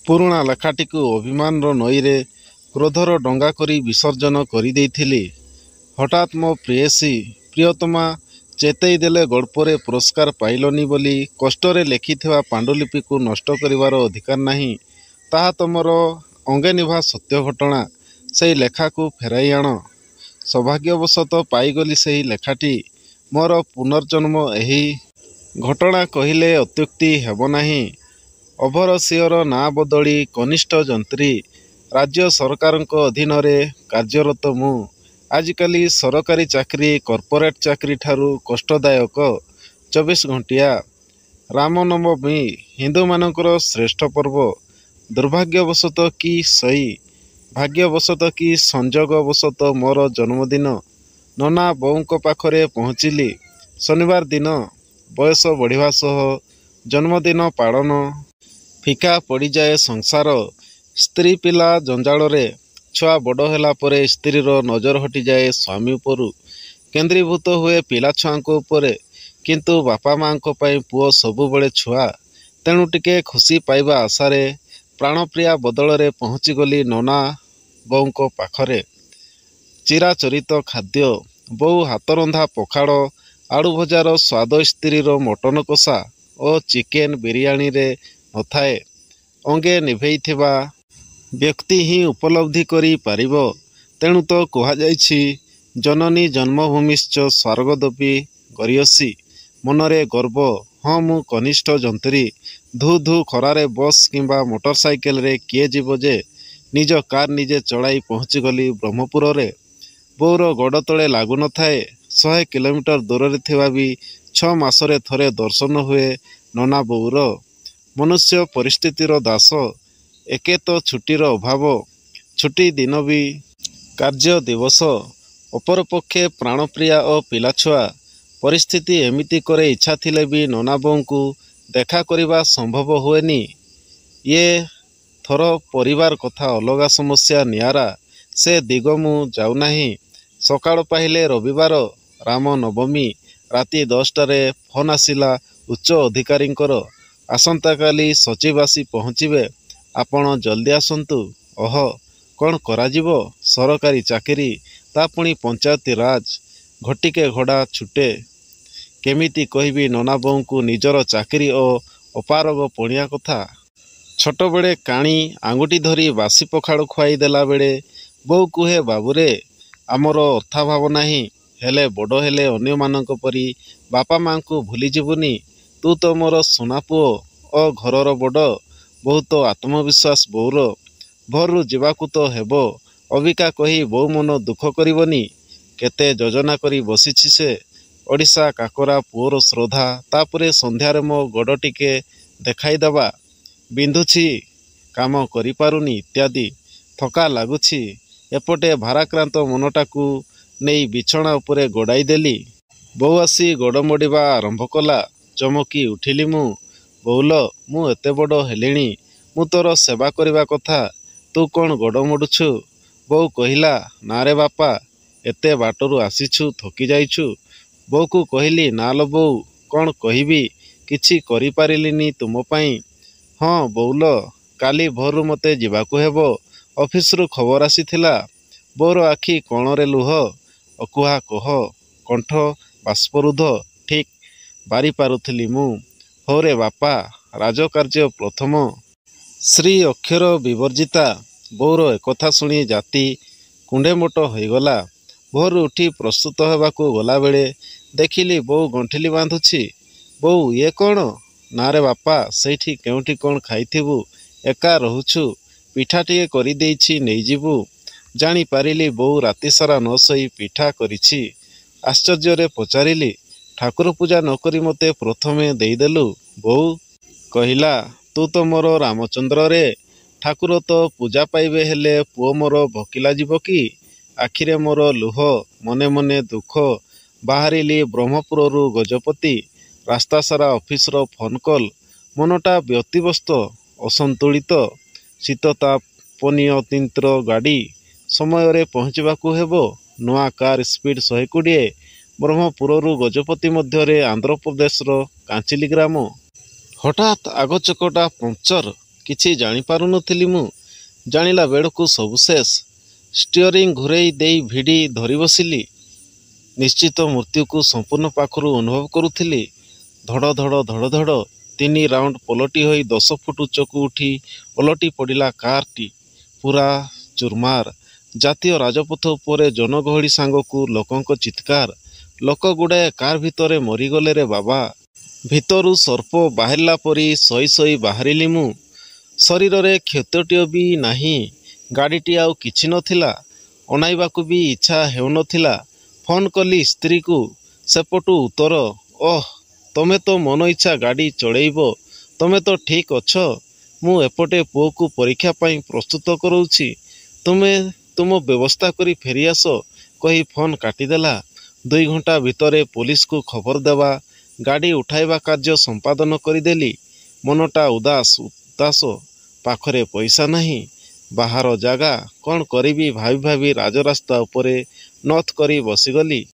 ପୁରୁଣା ଲେଖାଟିକୁ ଅଭିମାନର ନଈରେ କ୍ରୋଧର ଡଙ୍ଗା କରି ବିସର୍ଜନ କରିଦେଇଥିଲି। ହଠାତ୍ ମୋ ପ୍ରେୟସୀ ପ୍ରିୟତମା ଚେତେଇ ଦେଲେ ଗଳ୍ପରେ ପୁରସ୍କାର ପାଇଲନି ବୋଲି କଷ୍ଟରେ ଲେଖିଥିବା ପାଣ୍ଡୁଲିପିକୁ ନଷ୍ଟ କରିବାର ଅଧିକାର ନାହିଁ। ତାହା ତମର ଅଙ୍ଗେନିଭା ସତ୍ୟ ଘଟଣା। ସେହି ଲେଖାକୁ ଫେରାଇ ଆଣ। ସୌଭାଗ୍ୟବଶତଃ ପାଇଗଲି ସେହି ଲେଖାଟି। ମୋର ପୁନର୍ଜନ୍ମ ଏହି ଘଟଣା କହିଲେ ଅତ୍ୟୁକ୍ତି ହେବ ନାହିଁ। ଓଭରସିଅର ନାଁ ବଦଳି କନିଷ୍ଠ ଯନ୍ତ୍ରୀ। ରାଜ୍ୟ ସରକାରଙ୍କ ଅଧୀନରେ କାର୍ଯ୍ୟରତ ମୁଁ। ଆଜିକାଲି ସରକାରୀ ଚାକିରି କର୍ପୋରେଟ ଚାକିରି ଠାରୁ କଷ୍ଟଦାୟକ। 24 ଘଣ୍ଟିଆ। ରାମନବମୀ ହିନ୍ଦୁମାନଙ୍କର ଶ୍ରେଷ୍ଠ ପର୍ବ। ଦୁର୍ଭାଗ୍ୟବଶତଃ କି ସଇ ଭାଗ୍ୟବଶତଃ କି ସଂଯୋଗବଶତଃ ମୋର ଜନ୍ମଦିନ। ନନା ବୋଉଙ୍କ ପାଖରେ ପହଞ୍ଚିଲି ଶନିବାର ଦିନ। ବୟସ ବଢ଼ିବା ସହ ଜନ୍ମଦିନ ପାଳନ ଫିକା ପଡ଼ିଯାଏ ସଂସାର। ସ୍ତ୍ରୀ ପିଲା ଜଞ୍ଜାଳରେ। ଛୁଆ ବଡ଼ ହେଲା ପରେ ସ୍ତ୍ରୀର ନଜର ହଟିଯାଏ ସ୍ୱାମୀ ଉପରୁ। କେନ୍ଦ୍ରୀଭୂତ ହୁଏ ପିଲାଛୁଆଙ୍କ ଉପରେ। କିନ୍ତୁ ବାପା ମାଙ୍କ ପାଇଁ ପୁଅ ସବୁବେଳେ ଛୁଆ। ତେଣୁ ଟିକେ ଖୁସି ପାଇବା ଆଶାରେ ପ୍ରାଣପ୍ରିୟା ବଦଳରେ ପହଞ୍ଚିଗଲି ନନା ବୋଉଙ୍କ ପାଖରେ। ଚିରାଚରିତ ଖାଦ୍ୟ। ବୋଉ ହାତରନ୍ଧା ପଖାଳ ଆଳୁଭଜାର ସ୍ୱାଦ ସ୍ତ୍ରୀର ମଟନ କଷା ଓ ଚିକେନ ବିରିୟାନୀରେ ନଥାଏ। ଅଙ୍ଗେ ନିଭେଇଥିବା ବ୍ୟକ୍ତି ହିଁ ଉପଲବ୍ଧି କରି ପାରିବ। ତେଣୁ ତ କୁହାଯାଇଛି ଜନନୀ ଜନ୍ମଭୂମିଶ୍ଚ ସ୍ୱର୍ଗଦପି ଗରୀୟସୀ। ମନରେ ଗର୍ବ। ହଁ ମୁଁ କନିଷ୍ଠ ଯନ୍ତ୍ରୀ। ଧୁ ଧୁ ଖରାରେ ବସ୍ କିମ୍ବା ମୋଟର ସାଇକେଲରେ କିଏ ଯିବ ଯେ। ନିଜ କାର୍ ନିଜେ ଚଳାଇ ପହଞ୍ଚିଗଲି ବ୍ରହ୍ମପୁରରେ। ବୋଉର ଗୋଡ଼ ତଳେ ଲାଗୁନଥାଏ। 100 କିଲୋମିଟର ଦୂରରେ ଥିବା ବି 6 ମାସରେ ଥରେ ଦର୍ଶନ ହୁଏ ନନା ବୋଉର। ମନୁଷ୍ୟ ପରିସ୍ଥିତିର ଦାସ। ଏକେ ତ ଛୁଟିର ଅଭାବ। ଛୁଟି ଦିନ ବି କାର୍ଯ୍ୟ ଦିବସ। ଅପରପକ୍ଷେ ପ୍ରାଣପ୍ରିୟା ଓ ପିଲାଛୁଆ। ପରିସ୍ଥିତି ଏମିତି କରେ ଇଚ୍ଛା ଥିଲେ ବି ନନା ବୋଉଙ୍କୁ ଦେଖା କରିବା ସମ୍ଭବ ହୁଏନି। ଏ ଥର ପରିବାର କଥା ଅଲଗା ସମସ୍ୟା ନିଆରା। ସେ ଦିଗ ମୁଁ ଯାଉନାହିଁ। ସକାଳ ପାହିଲେ ରବିବାର ରାମନବମୀ। ରାତି 10ଟାରେ ଫୋନ୍ ଆସିଲା ଉଚ୍ଚ ଅଧିକାରୀଙ୍କର। ଆସନ୍ତାକାଲି ସଚିବ ଆସି ପହଞ୍ଚିବେ। ଆପଣ ଜଲ୍ଦି ଆସନ୍ତୁ। ଓଃ କ'ଣ କରାଯିବ? ସରକାରୀ ଚାକିରି, ତା ପୁଣି ପଞ୍ଚାୟତି ରାଜ। ଘଟିକେ ଘୋଡ଼ା ଛୁଟେ। କେମିତି କହିବି ନନା ବୋଉଙ୍କୁ ନିଜର ଚାକିରି ଓ ଅପାରଗ ପଣିଆ କଥା। ଛୋଟବେଳେ କାଣି ଆଙ୍ଗୁଠି ଧରି ବାସି ପଖାଳ ଖୁଆଇ ଦେଲାବେଳେ ବୋଉ କୁହେ ବାବୁରେ ଆମର ଅର୍ଥାଭାବ ନାହିଁ। ହେଲେ ବଡ଼ ହେଲେ ଅନ୍ୟମାନଙ୍କ ପରି ବାପା ମାଙ୍କୁ ଭୁଲିଯିବୁନି। ତୁ ତ ମୋର ସୁନାପୁଅ ଓ ଘରର ବଡ଼। ବହୁତ ଆତ୍ମବିଶ୍ୱାସ ବୋଉର। ଭୋରରୁ ଯିବାକୁ ତ ହେବ। ଅବିକା କହି ବୋଉ ମନ ଦୁଃଖ କରିବନି। କେତେ ଯୋଜନା କରି ବସିଛି ସେ। ଓଡ଼ିଶା କାକରା ପୁଅର ଶ୍ରଦ୍ଧା, ତାପରେ ସନ୍ଧ୍ୟାରେ ମୋ ଗୋଡ଼ ଟିକେ ଦେଖାଇଦେବା। ବିନ୍ଧୁଛି, କାମ କରିପାରୁନି ଇତ୍ୟାଦି। ଥକା ଲାଗୁଛି। ଏପଟେ ଭାରାକ୍ରାନ୍ତ ମନଟାକୁ ନେଇ ବିଛଣା ଉପରେ ଗଡ଼ାଇ ଦେଲି। ବୋଉ ଆସି ଗୋଡ଼ ମୋଡ଼ିବା ଆରମ୍ଭ କଲା। ଚମକି ଉଠିଲି ମୁଁ। ବୋଉଲୋ ମୁଁ ଏତେ ବଡ଼ ହେଲିଣି। ମୁଁ ତୋର ସେବା କରିବା କଥା। ତୁ କ'ଣ ଗୋଡ଼ ମୋଡ଼ୁଛୁ? ବୋଉ କହିଲା ନାରେ ବାପା, ଏତେ ବାଟରୁ ଆସିଛୁ ଥକି ଯାଇଛୁ। ବୋଉକୁ କହିଲି ନାଲୋ ବୋଉ, କ'ଣ କହିବି, କିଛି କରିପାରିଲିନି ତୁମ ପାଇଁ। ହଁ ବୋଉଲୋ, କାଲି ଭୋରରୁ ମୋତେ ଯିବାକୁ ହେବ। ଅଫିସରୁ ଖବର ଆସିଥିଲା। ବୋଉର ଆଖି କୋଣରେ ଲୁହ। ଅକୁହା କୋହ, କଣ୍ଠ ବାଷ୍ପରୁଦ୍ଧ। ଠିକ୍ ବାରିପାରୁଥିଲି ମୁଁ। ହଉରେ ବାପା, ରାଜକାର୍ଯ୍ୟ ପ୍ରଥମ। ଶ୍ରୀ ଅକ୍ଷର ବିବର୍ଜିତା। ବୋଉର ଏକଥା ଶୁଣି ଜାତି କୁଣ୍ଡେମୋଟ ହୋଇଗଲା। ଭୋରରୁ ଉଠି ପ୍ରସ୍ତୁତ ହେବାକୁ ଗଲାବେଳେ ଦେଖିଲି ବୋଉ ଗଣ୍ଠିଲି ବାନ୍ଧୁଛି। ବୋଉ ଇଏ କ'ଣ? ନାରେ ବାପା, ସେଇଠି କେଉଁଠି କ'ଣ ଖାଇଥିବୁ। ଏକା ରହୁଛୁ, ପିଠାଟିଏ କରିଦେଇଛି ନେଇଯିବୁ। ଜାଣିପାରିଲି ବୋଉ ରାତିସାରା ନ ଶୋଇ ପିଠା କରିଛି। ଆଶ୍ଚର୍ଯ୍ୟରେ ପଚାରିଲି ଠାକୁର ପୂଜା ନ କରି ମୋତେ ପ୍ରଥମେ ଦେଇଦେଲୁ ବୋଉ? କହିଲା ତୁ ତ ମୋର ରାମଚନ୍ଦ୍ରରେ। ଠାକୁର ତ ପୂଜା ପାଇବେ, ହେଲେ ପୁଅ ମୋର ଭୋକିଲା ଯିବ କି? ଆଖିରେ ମୋର ଲୁହ, ମନେ ମନେ ଦୁଃଖ। ବାହାରିଲି ବ୍ରହ୍ମପୁରରୁ ଗଜପତି। ରାସ୍ତାସାରା ଅଫିସର ଫୋନ୍ କଲ୍। ମନଟା ବ୍ୟତିବ୍ୟସ୍ତ, ଅସନ୍ତୁଳିତ। ଶୀତତାପନୀୟତୀନ୍ତ୍ର ଗାଡ଼ି। ସମୟରେ ପହଞ୍ଚିବାକୁ ହେବ। ନୂଆ କାର୍ ସ୍ପିଡ୍ 120। ବ୍ରହ୍ମପୁରରୁ ଗଜପତି ମଧ୍ୟରେ ଆନ୍ଧ୍ରପ୍ରଦେଶର କାଞ୍ଚିଲି ଗ୍ରାମ। ହଠାତ୍ ଆଗ ଚକଟା ପଙ୍କଚର। କିଛି ଜାଣିପାରୁନଥିଲି ମୁଁ। ଜାଣିଲା ବେଳକୁ ସବୁ ଶେଷ। ଷ୍ଟିଅରିଂ ଘୁରେଇ ଦେଇ ଭିଡ଼ି ଧରି ବସିଲି। ନିଶ୍ଚିତ ମୃତ୍ୟୁକୁ ସମ୍ପୂର୍ଣ୍ଣ ପାଖରୁ ଅନୁଭବ କରୁଥିଲି। ଧଡ଼ ଧଡ଼ ଧଡ଼ ଧଡ଼ 3 ରାଉଣ୍ଡ ପଲଟି ହୋଇ 10 ଫୁଟ ଉଚ୍ଚକୁ ଉଠି ଓଲଟି ପଡ଼ିଲା କାରଟି। ପୁରା ଚୁରମାର। ଜାତୀୟ ରାଜପଥ ଉପରେ ଜନଗହଳି ସାଙ୍ଗକୁ ଲୋକଙ୍କ ଚିତ୍କାର। ଲୋକ ଗୁଡ଼ାଏ କାର୍ ଭିତରେ ମରିଗଲେ ରେ ବାବା। ଭିତରୁ ସର୍ପ ବାହାରିଲା ପରି ଶୋଇ ଶୋଇ ବାହାରିଲି ମୁଁ। ଶରୀରରେ କ୍ଷତଟିଏ ବି ନାହିଁ। ଗାଡ଼ିଟି ଆଉ କିଛି ନଥିଲା। ଅନାଇବାକୁ ବି ଇଚ୍ଛା ହେଉନଥିଲା। ଫୋନ୍ କଲି ସ୍ତ୍ରୀକୁ। ସେପଟୁ ଉତ୍ତର, ଓଃ, ତମେ ତ ମନ ଇଚ୍ଛା ଗାଡ଼ି ଚଳେଇବ। ତମେ ତ ଠିକ୍ ଅଛ। ମୁଁ ଏପଟେ ପୁଅକୁ ପରୀକ୍ଷା ପାଇଁ ପ୍ରସ୍ତୁତ କରଉଛି। ତୁମେ ତୁମ ବ୍ୟବସ୍ଥା କରି ଫେରିଆସ କହି ଫୋନ୍ କାଟିଦେଲା। 2 ଘଣ୍ଟା ଭିତରେ ପୋଲିସକୁ ଖବର ଦେବା, ଗାଡ଼ି ଉଠାଇବା କାର୍ଯ୍ୟ ସମ୍ପାଦନ କରିଦେଲି। ମନଟା ଉଦାସ। ପାଖରେ ପଇସା ନାହିଁ। ବାହାର ଜାଗା। କ'ଣ କରିବି ଭାବି ଭାବି ରାଜରାସ୍ତା ଉପରେ ନଥ୍ କରି ବସିଗଲି।